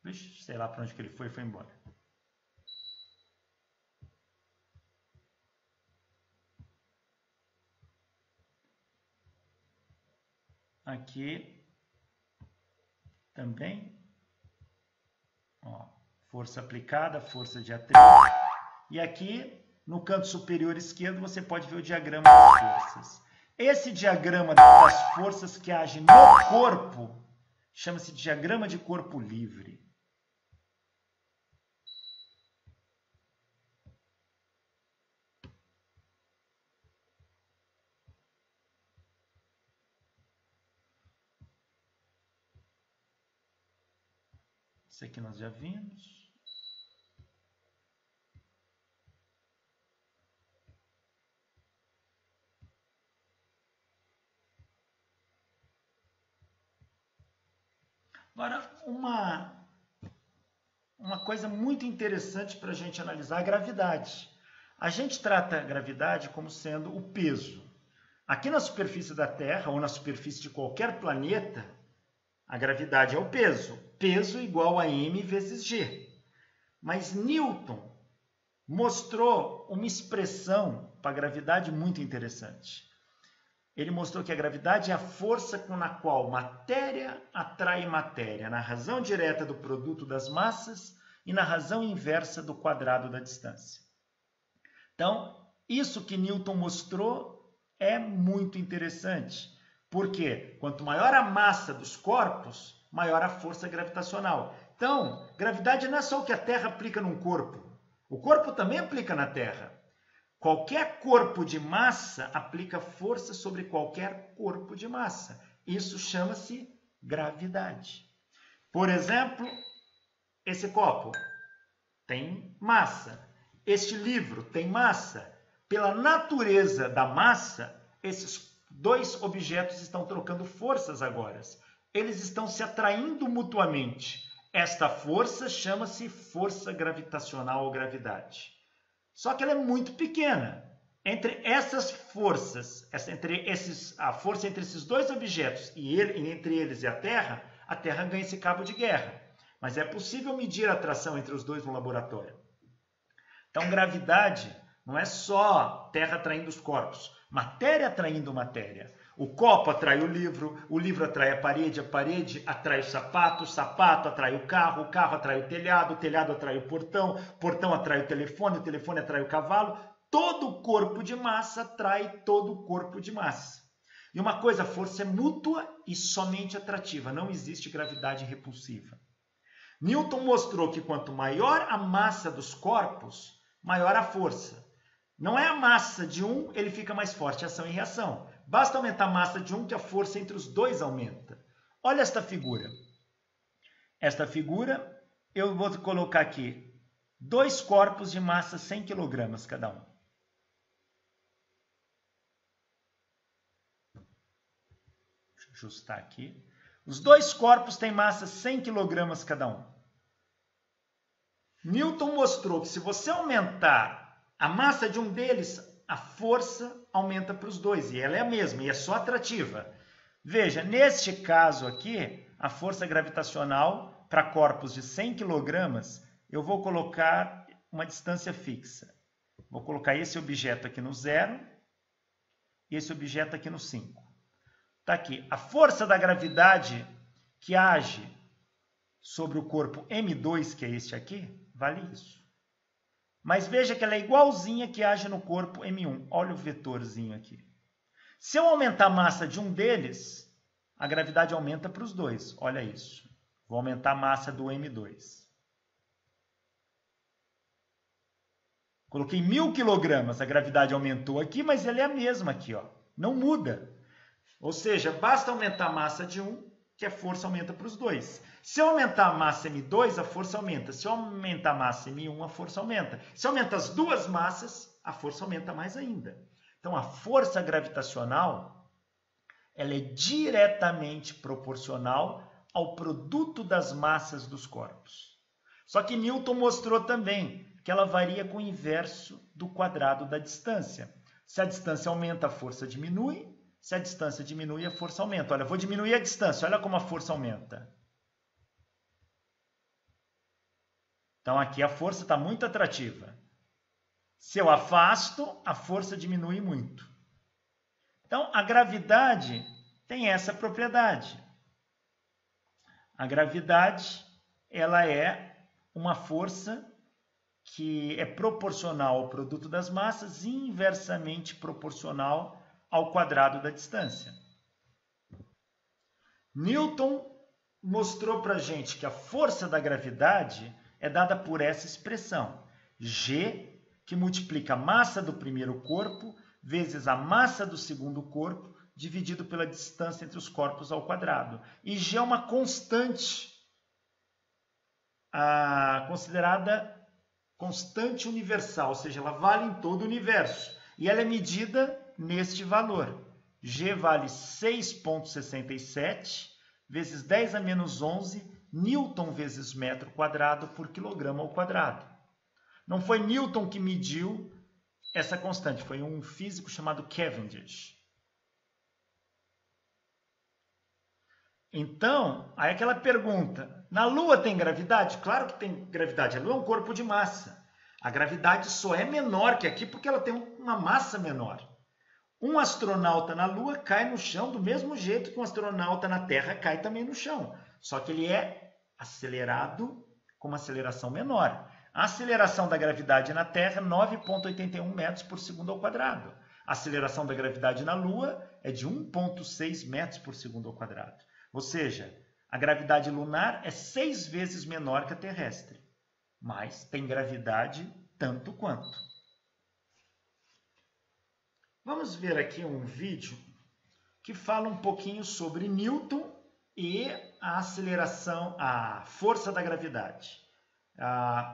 Vixe, sei lá para onde que ele foi embora. Aqui também, ó, força aplicada, força de atrito. E aqui, no canto superior esquerdo, você pode ver o diagrama das forças. Esse diagrama das forças que agem no corpo chama-se diagrama de corpo livre. Isso aqui nós já vimos. Agora, uma coisa muito interessante para a gente analisar é a gravidade. A gente trata a gravidade como sendo o peso. Aqui na superfície da Terra, ou na superfície de qualquer planeta, a gravidade é o peso. Peso igual a m vezes g. Mas Newton mostrou uma expressão para a gravidade muito interessante. Ele mostrou que a gravidade é a força na qual matéria atrai matéria, na razão direta do produto das massas e na razão inversa do quadrado da distância. Então, isso que Newton mostrou é muito interessante, porque quanto maior a massa dos corpos, maior a força gravitacional. Então, gravidade não é só o que a Terra aplica num corpo. O corpo também aplica na Terra. Qualquer corpo de massa aplica força sobre qualquer corpo de massa. Isso chama-se gravidade. Por exemplo, esse copo tem massa. Este livro tem massa. Pela natureza da massa, esses dois objetos estão trocando forças agora. Eles estão se atraindo mutuamente. Esta força chama-se força gravitacional ou gravidade. Só que ela é muito pequena. Entre essas forças, a força entre esses dois objetos e entre eles e a Terra ganha esse cabo de guerra. Mas é possível medir a atração entre os dois no laboratório. Então, gravidade não é só Terra atraindo os corpos, matéria atraindo matéria. O copo atrai o livro atrai a parede atrai o sapato atrai o carro atrai o telhado atrai o portão atrai o telefone atrai o cavalo. Todo corpo de massa atrai todo corpo de massa. E uma coisa, a força é mútua e somente atrativa, não existe gravidade repulsiva. Newton mostrou que quanto maior a massa dos corpos, maior a força. Não é a massa de um, ele fica mais forte, ação e reação. Basta aumentar a massa de um que a força entre os dois aumenta. Olha esta figura. Esta figura, eu vou colocar aqui 2 corpos de massa 100 kg cada um. Deixa eu ajustar aqui. Os 2 corpos têm massa 100 kg cada um. Newton mostrou que se você aumentar a massa de um deles, a força aumenta para os dois. E ela é a mesma, e é só atrativa. Veja, neste caso aqui, a força gravitacional para corpos de 100 kg, eu vou colocar uma distância fixa. Vou colocar esse objeto aqui no 0 e esse objeto aqui no 5. Está aqui. A força da gravidade que age sobre o corpo M2, que é este aqui, vale isso. Mas veja que ela é igualzinha que age no corpo M1. Olha o vetorzinho aqui. Se eu aumentar a massa de um deles, a gravidade aumenta para os dois. Olha isso. Vou aumentar a massa do M2. Coloquei 1000 kg, a gravidade aumentou aqui, mas ela é a mesma aqui, ó. Não muda. Ou seja, basta aumentar a massa de um, que a força aumenta para os dois. Se eu aumentar a massa M2, a força aumenta. Se eu aumentar a massa M1, a força aumenta. Se eu aumentar as duas massas, a força aumenta mais ainda. Então, a força gravitacional ela é diretamente proporcional ao produto das massas dos corpos. Só que Newton mostrou também que ela varia com o inverso do quadrado da distância. Se a distância aumenta, a força diminui. Se a distância diminui, a força aumenta. Olha, eu vou diminuir a distância. Olha como a força aumenta. Então, aqui a força está muito atrativa. Se eu afasto, a força diminui muito. Então, a gravidade tem essa propriedade. A gravidade, ela é uma força que é proporcional ao produto das massas e inversamente proporcional ao quadrado da distância. Newton mostrou para a gente que a força da gravidade é dada por essa expressão. G, que multiplica a massa do primeiro corpo, vezes a massa do segundo corpo, dividido pela distância entre os corpos ao quadrado. E G é uma constante, considerada constante universal, ou seja, ela vale em todo o universo. E ela é medida neste valor. G vale 6,67 vezes 10 a menos 11 Newton vezes metro quadrado por quilograma ao quadrado. Não foi Newton que mediu essa constante, foi um físico chamado Cavendish. Então, aí aquela pergunta, na Lua tem gravidade? Claro que tem gravidade, a Lua é um corpo de massa. A gravidade só é menor que aqui porque ela tem uma massa menor. Um astronauta na Lua cai no chão do mesmo jeito que um astronauta na Terra cai também no chão. Só que ele é acelerado com uma aceleração menor. A aceleração da gravidade na Terra é 9,81 metros por segundo ao quadrado. A aceleração da gravidade na Lua é de 1,6 metros por segundo ao quadrado. Ou seja, a gravidade lunar é 6 vezes menor que a terrestre. Mas tem gravidade tanto quanto. Vamos ver aqui um vídeo que fala um pouquinho sobre Newton e a aceleração, a força da gravidade.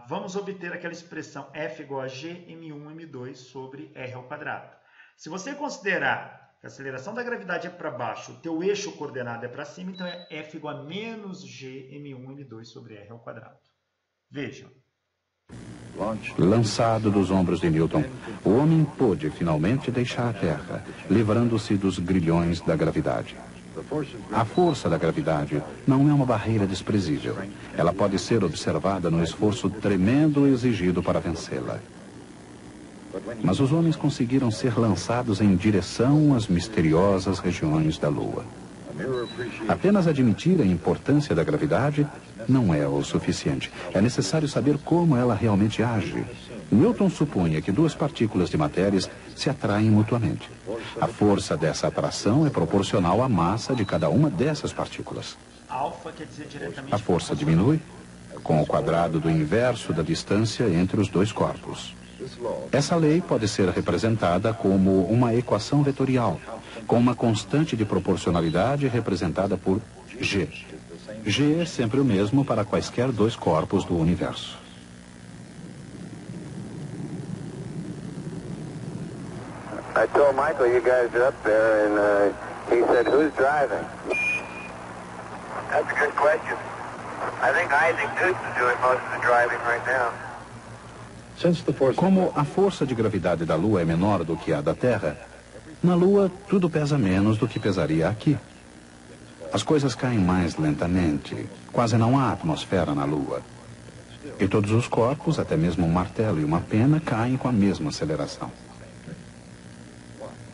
Vamos obter aquela expressão F igual a G, M1, M2 sobre R ao quadrado. Se você considerar que a aceleração da gravidade é para baixo, o teu eixo coordenado é para cima, então é F igual a menos G, M1, M2 sobre R ao quadrado. Vejam. Lançado dos ombros de Newton, o homem pôde finalmente deixar a Terra, livrando-se dos grilhões da gravidade. A força da gravidade não é uma barreira desprezível. Ela pode ser observada no esforço tremendo exigido para vencê-la. Mas os homens conseguiram ser lançados em direção às misteriosas regiões da Lua. Apenas admitir a importância da gravidade não é o suficiente. É necessário saber como ela realmente age. Newton supunha que duas partículas de matérias se atraem mutuamente. A força dessa atração é proporcional à massa de cada uma dessas partículas. Alfa quer dizer diretamente... A força diminui com o quadrado do inverso da distância entre os dois corpos. Essa lei pode ser representada como uma equação vetorial, com uma constante de proporcionalidade representada por G. G é sempre o mesmo para quaisquer dois corpos do universo. I told Michael you guys are up there, and he said, "Who's driving?" That's a good question. I think Isaac Newton's doing most of the driving right now. Como a força de gravidade da Lua é menor do que a da Terra, na Lua tudo pesa menos do que pesaria aqui. As coisas caem mais lentamente. Quase não há atmosfera na Lua. E todos os corpos, até mesmo um martelo e uma pena, caem com a mesma aceleração.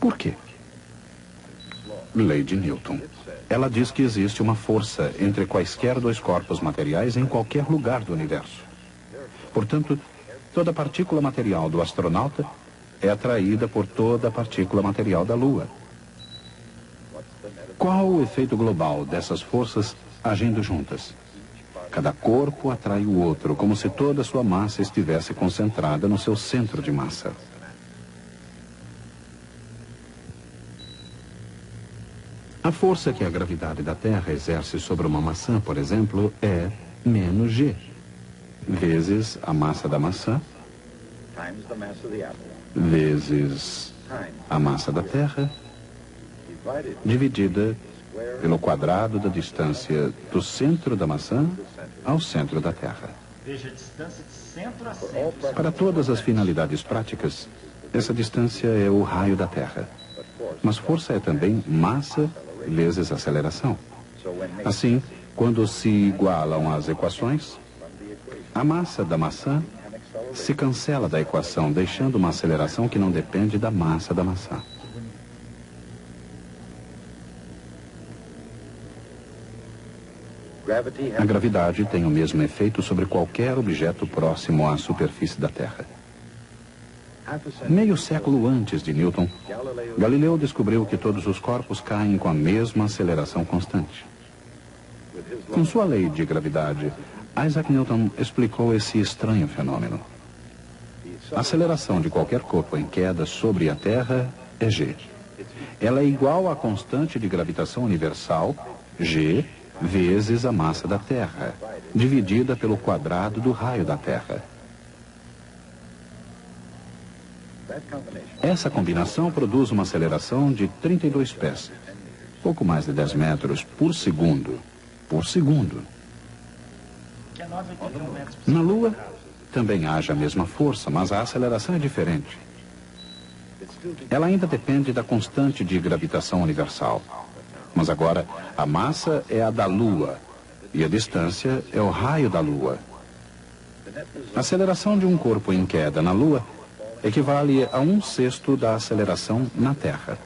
Por quê? Lei de Newton. Ela diz que existe uma força entre quaisquer dois corpos materiais em qualquer lugar do universo. Portanto, toda partícula material do astronauta é atraída por toda partícula material da Lua. Qual o efeito global dessas forças agindo juntas? Cada corpo atrai o outro, como se toda a sua massa estivesse concentrada no seu centro de massa. A força que a gravidade da Terra exerce sobre uma maçã, por exemplo, é menos G, vezes a massa da maçã, vezes a massa da Terra, dividida pelo quadrado da distância do centro da maçã ao centro da Terra. Veja a distância de centro a centro. Para todas as finalidades práticas, essa distância é o raio da Terra. Mas força é também massa vezes aceleração. Assim, quando se igualam as equações, a massa da maçã se cancela da equação, deixando uma aceleração que não depende da massa da maçã. A gravidade tem o mesmo efeito sobre qualquer objeto próximo à superfície da Terra. Meio século antes de Newton, Galileu descobriu que todos os corpos caem com a mesma aceleração constante. Com sua lei de gravidade, Isaac Newton explicou esse estranho fenômeno. A aceleração de qualquer corpo em queda sobre a Terra é G. Ela é igual à constante de gravitação universal, G, vezes a massa da Terra, dividida pelo quadrado do raio da Terra. Essa combinação produz uma aceleração de 32 pés, pouco mais de 10 metros por segundo. Por segundo. Na Lua, também age a mesma força, mas a aceleração é diferente. Ela ainda depende da constante de gravitação universal. Mas agora, a massa é a da Lua e a distância é o raio da Lua. A aceleração de um corpo em queda na Lua equivale a 1/6 da aceleração na Terra.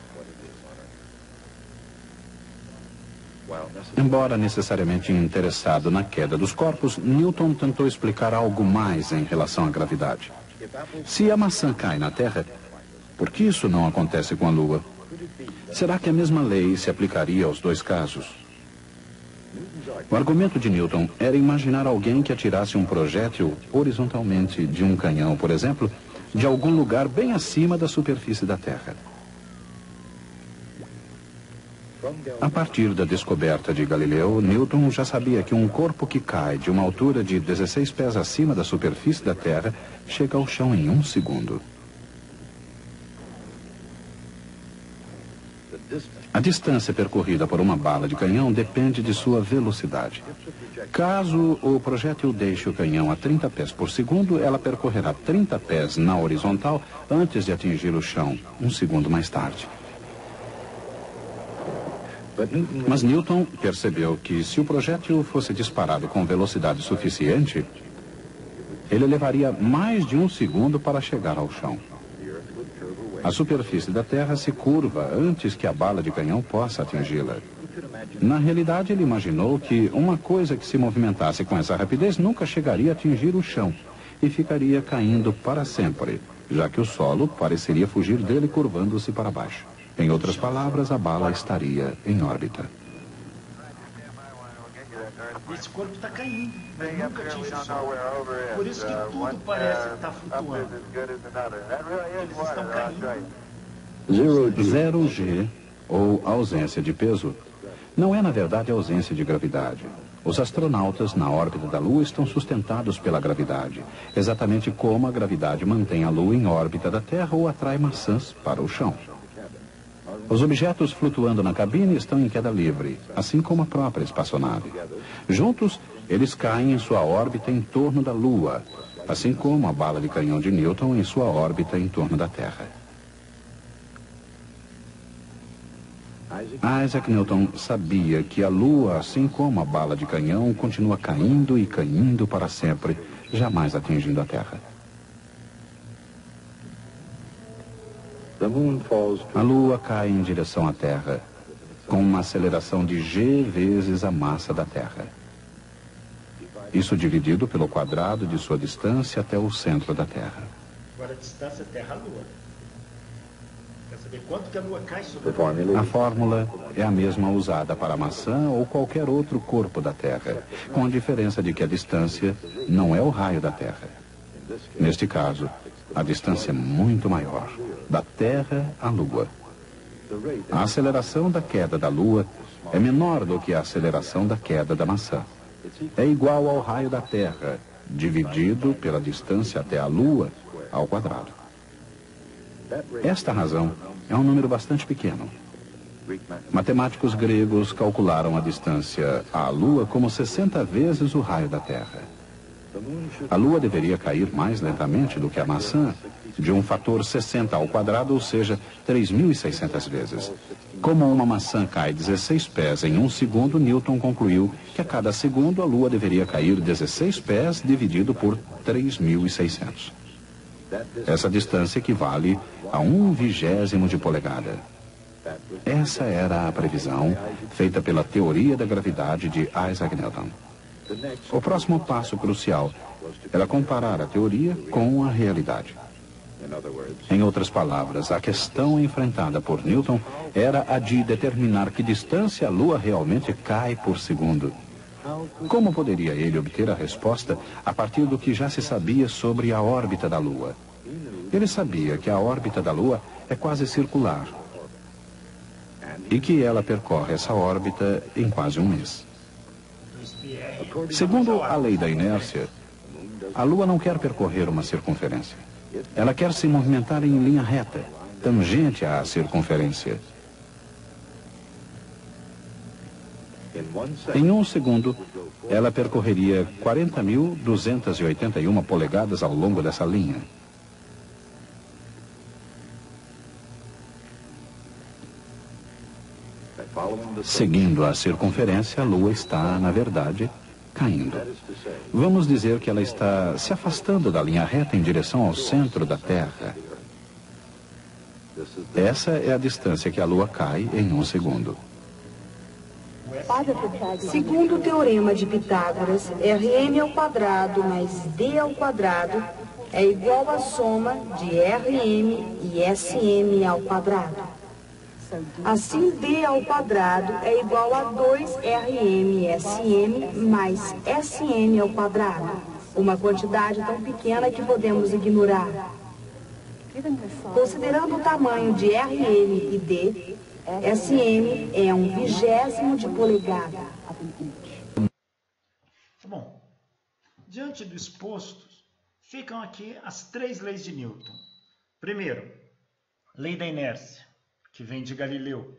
Embora necessariamente interessado na queda dos corpos, Newton tentou explicar algo mais em relação à gravidade. Se a maçã cai na Terra, por que isso não acontece com a Lua? Será que a mesma lei se aplicaria aos dois casos? O argumento de Newton era imaginar alguém que atirasse um projétil horizontalmente de um canhão, por exemplo, de algum lugar bem acima da superfície da Terra. A partir da descoberta de Galileu, Newton já sabia que um corpo que cai de uma altura de 16 pés acima da superfície da Terra chega ao chão em 1 segundo. A distância percorrida por uma bala de canhão depende de sua velocidade. Caso o projétil deixe o canhão a 30 pés por segundo, ela percorrerá 30 pés na horizontal antes de atingir o chão, um segundo mais tarde. Mas Newton percebeu que se o projétil fosse disparado com velocidade suficiente, ele levaria mais de um segundo para chegar ao chão. A superfície da Terra se curva antes que a bala de canhão possa atingi-la. Na realidade, ele imaginou que uma coisa que se movimentasse com essa rapidez nunca chegaria a atingir o chão e ficaria caindo para sempre, já que o solo pareceria fugir dele curvando-se para baixo. Em outras palavras, a bala estaria em órbita. Esse corpo está caindo, mas nunca atinge o sol. Por isso que tudo parece estar flutuando. Eles estão caindo. Zero G, ou ausência de peso, não é na verdade ausência de gravidade. Os astronautas na órbita da Lua estão sustentados pela gravidade, exatamente como a gravidade mantém a Lua em órbita da Terra ou atrai maçãs para o chão. Os objetos flutuando na cabine estão em queda livre, assim como a própria espaçonave. Juntos, eles caem em sua órbita em torno da Lua, assim como a bala de canhão de Newton em sua órbita em torno da Terra. Isaac Newton sabia que a Lua, assim como a bala de canhão, continua caindo e caindo para sempre, jamais atingindo a Terra. A Lua cai em direção à Terra, com uma aceleração de G vezes a massa da Terra. Isso dividido pelo quadrado de sua distância até o centro da Terra. Agora a distância Terra-Lua. Quer saber quanto que a Lua cai sobre a Terra? A fórmula é a mesma usada para a maçã ou qualquer outro corpo da Terra, com a diferença de que a distância não é o raio da Terra. Neste caso, a distância é muito maior, da Terra à Lua. A aceleração da queda da Lua é menor do que a aceleração da queda da maçã. É igual ao raio da Terra, dividido pela distância até a Lua ao quadrado. Esta razão é um número bastante pequeno. Matemáticos gregos calcularam a distância à Lua como 60 vezes o raio da Terra. A Lua deveria cair mais lentamente do que a maçã, de um fator 60 ao quadrado, ou seja, 3.600 vezes. Como uma maçã cai 16 pés em um segundo, Newton concluiu que a cada segundo a Lua deveria cair 16 pés dividido por 3.600. Essa distância equivale a 1/20 de polegada. Essa era a previsão feita pela teoria da gravidade de Isaac Newton. O próximo passo crucial era comparar a teoria com a realidade. Em outras palavras, a questão enfrentada por Newton era a de determinar que distância a Lua realmente cai por segundo. Como poderia ele obter a resposta a partir do que já se sabia sobre a órbita da Lua? Ele sabia que a órbita da Lua é quase circular e que ela percorre essa órbita em quase um mês. Segundo a lei da inércia, a Lua não quer percorrer uma circunferência. Ela quer se movimentar em linha reta, tangente à circunferência. Em um segundo, ela percorreria 40.281 polegadas ao longo dessa linha. Seguindo a circunferência, a Lua está, na verdade, caindo. Vamos dizer que ela está se afastando da linha reta em direção ao centro da Terra. Essa é a distância que a Lua cai em um segundo. Segundo o teorema de Pitágoras, Rm ao quadrado mais D ao quadrado é igual à soma de Rm e Sm ao quadrado. Assim, D ao quadrado é igual a 2Rm mais Sm ao quadrado, uma quantidade tão pequena que podemos ignorar. Considerando o tamanho de Rm e D, Sm é 1/20 de polegada. Bom, diante do exposto, ficam aqui as 3 leis de Newton. Primeiro, lei da inércia, que vem de Galileu.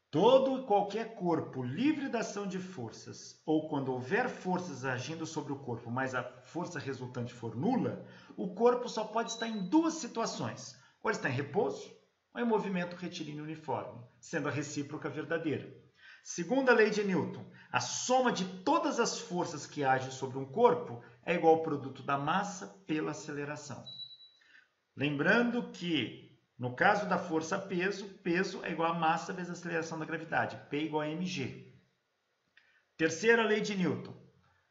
Todo e qualquer corpo livre da ação de forças, ou quando houver forças agindo sobre o corpo, mas a força resultante for nula, o corpo só pode estar em duas situações. Ou ele está em repouso, ou em movimento retilíneo uniforme, sendo a recíproca verdadeira. Segundo a lei de Newton, a soma de todas as forças que agem sobre um corpo é igual ao produto da massa pela aceleração. Lembrando que, no caso da força peso, peso é igual a massa vezes a aceleração da gravidade, P igual a mg. Terceira lei de Newton.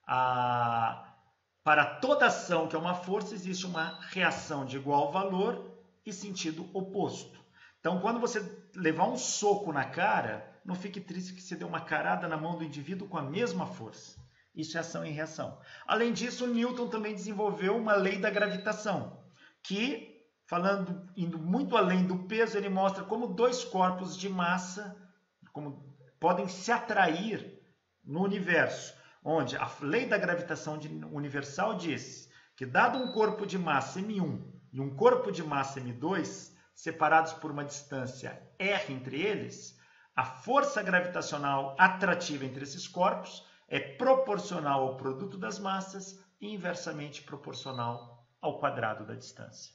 Para toda ação que é uma força, existe uma reação de igual valor e sentido oposto. Então, quando você levar um soco na cara, não fique triste que você deu uma carada na mão do indivíduo com a mesma força. Isso é ação e reação. Além disso, Newton também desenvolveu uma lei da gravitação, que, indo muito além do peso, ele mostra como dois corpos de massa podem se atrair no universo, onde a lei da gravitação universal diz que, dado um corpo de massa m1 e um corpo de massa m2, separados por uma distância r entre eles, a força gravitacional atrativa entre esses corpos é proporcional ao produto das massas e inversamente proporcional ao quadrado da distância.